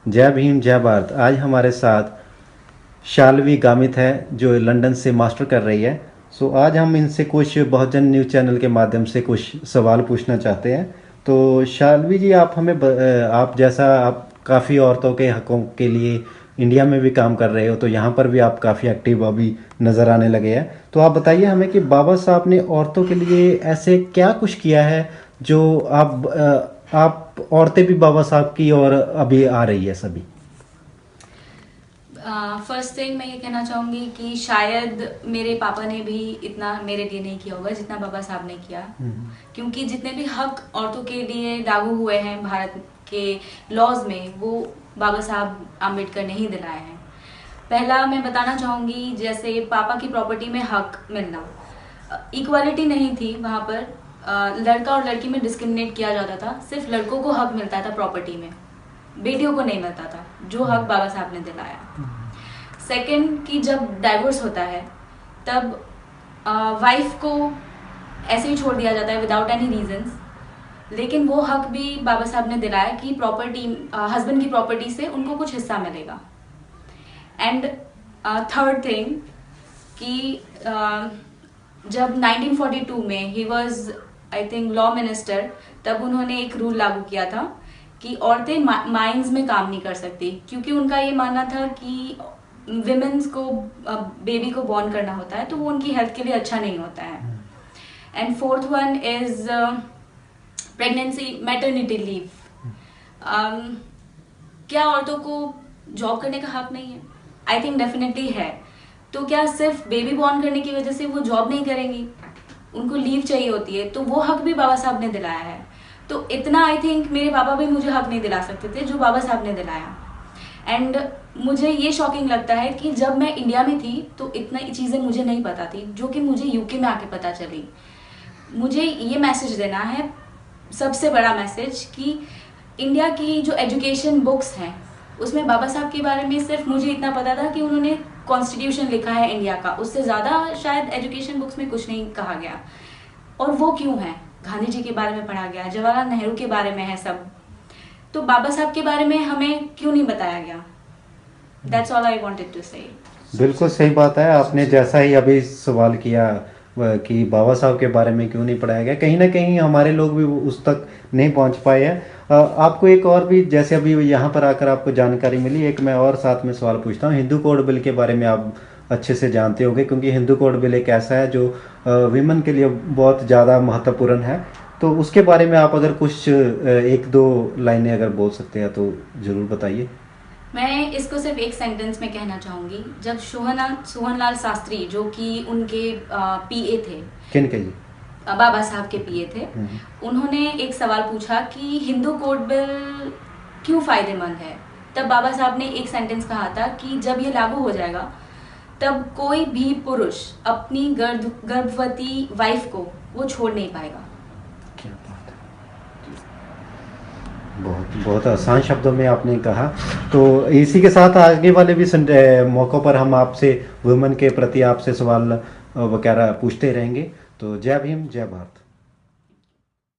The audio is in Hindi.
जय भीम जय भारत। आज हमारे साथ शाल्वी गामित है जो लंदन से मास्टर कर रही है। सो आज हम इनसे कुछ बहुजन न्यूज़ चैनल के माध्यम से कुछ सवाल पूछना चाहते हैं। तो शाल्वी जी, आप हमें आप जैसा आप काफ़ी औरतों के हकों के लिए इंडिया में भी काम कर रहे हो, तो यहाँ पर भी आप काफ़ी एक्टिव अभी नज़र आने लगे हैं। तो आप बताइए हमें कि बाबा साहब ने औरतों के लिए ऐसे क्या कुछ किया है जो आप औरतें भी बाबा साहब की और अभी आ रही है सभी। फर्स्ट थिंग मैं ये कहना चाहूँगी कि शायद मेरे पापा ने भी इतना मेरे लिए नहीं किया होगा जितना बाबा साहब ने किया। क्योंकि जितने भी हक औरतों के लिए लागू हुए हैं भारत के लॉज में, वो बाबा साहब आम्बेडकर ने ही दिलाए हैं। पहला मैं बताना चाहूँगी, जैसे पापा की प्रॉपर्टी में हक मिलना, इक्वालिटी नहीं थी वहाँ पर। लड़का और लड़की में डिस्क्रिमिनेट किया जाता था। सिर्फ लड़कों को हक मिलता था प्रॉपर्टी में, बेटियों को नहीं मिलता था, जो हक बाबा साहब ने दिलाया। सेकंड, कि जब डाइवोर्स होता है तब वाइफ को ऐसे ही छोड़ दिया जाता है विदाउट एनी रीजंस, लेकिन वो हक भी बाबा साहब ने दिलाया कि प्रॉपर्टी, हस्बैंड की प्रॉपर्टी से उनको कुछ हिस्सा मिलेगा। एंड थर्ड थिंग कि जब 1942 में he was I think law minister, तब उन्होंने एक रूल लागू किया था कि औरतें माइंस में काम नहीं कर सकती, क्योंकि उनका ये मानना था कि विमेन्स को बेबी को बॉर्न करना होता है तो वो उनकी हेल्थ के लिए अच्छा नहीं होता है। And fourth one is pregnancy maternity leave. क्या औरतों को जॉब करने का हक नहीं है? आई थिंक डेफिनेटली है। तो क्या सिर्फ बेबी बॉर्न करने की वजह से वो जॉब नहीं करेंगी? उनको लीव चाहिए होती है, तो वो हक भी बाबा साहब ने दिलाया है। तो इतना आई थिंक मेरे पापा भी मुझे हक नहीं दिला सकते थे जो बाबा साहब ने दिलाया। एंड मुझे ये शॉकिंग लगता है कि जब मैं इंडिया में थी तो इतना चीज़ें मुझे नहीं पता थी, जो कि मुझे यूके में आके पता चली। मुझे ये मैसेज देना है, सबसे बड़ा मैसेज, कि इंडिया की जो एजुकेशन बुक्स हैं उसमें बाबा साहब के बारे में सिर्फ मुझे इतना पता था कि उन्होंने कॉन्स्टिट्यूशन लिखा है इंडिया का, उससे ज़्यादा शायद एजुकेशन बुक्स में कुछ नहीं कहा गया। और वो क्यों है? गांधी जी के बारे में पढ़ा गया, जवाहरलाल नेहरू के बारे में है सब, तो बाबा साहब के बारे में हमें क्यों नहीं बताया गया? That's all I wanted to say. बिल्कुल सही बात है। आपने जैसा ही अभी सवाल किया कि बाबा साहब के बारे में क्यों नहीं पढ़ाया गया, कहीं ना कहीं हमारे लोग भी उस तक नहीं पहुंच पाए हैं। आपको एक और भी, जैसे अभी यहाँ पर आकर आपको जानकारी मिली, एक मैं और साथ में सवाल पूछता हूँ। हिंदू कोड बिल के बारे में आप अच्छे से जानते होंगे, क्योंकि हिंदू कोड बिल एक ऐसा है जो विमेन के लिए बहुत ज़्यादा महत्वपूर्ण है। तो उसके बारे में आप अगर कुछ एक दो लाइनें अगर बोल सकते हैं तो ज़रूर बताइए। मैं इसको सिर्फ एक सेंटेंस में कहना चाहूँगी। जब सोहनलाल शास्त्री, जो कि उनके पीए थे, किन के जी? बाबा साहब के पीए थे, उन्होंने एक सवाल पूछा कि हिंदू कोड बिल क्यों फायदेमंद है, तब बाबा साहब ने एक सेंटेंस कहा था कि जब ये लागू हो जाएगा तब कोई भी पुरुष अपनी गर्भवती वाइफ को वो छोड़ नहीं पाएगा। क्या बात है, बहुत बहुत आसान शब्दों में आपने कहा। तो इसी के साथ आगे वाले भी मौक़ों पर हम आपसे वुमेन के प्रति आपसे सवाल वगैरह पूछते रहेंगे। तो जय भीम जय भारत।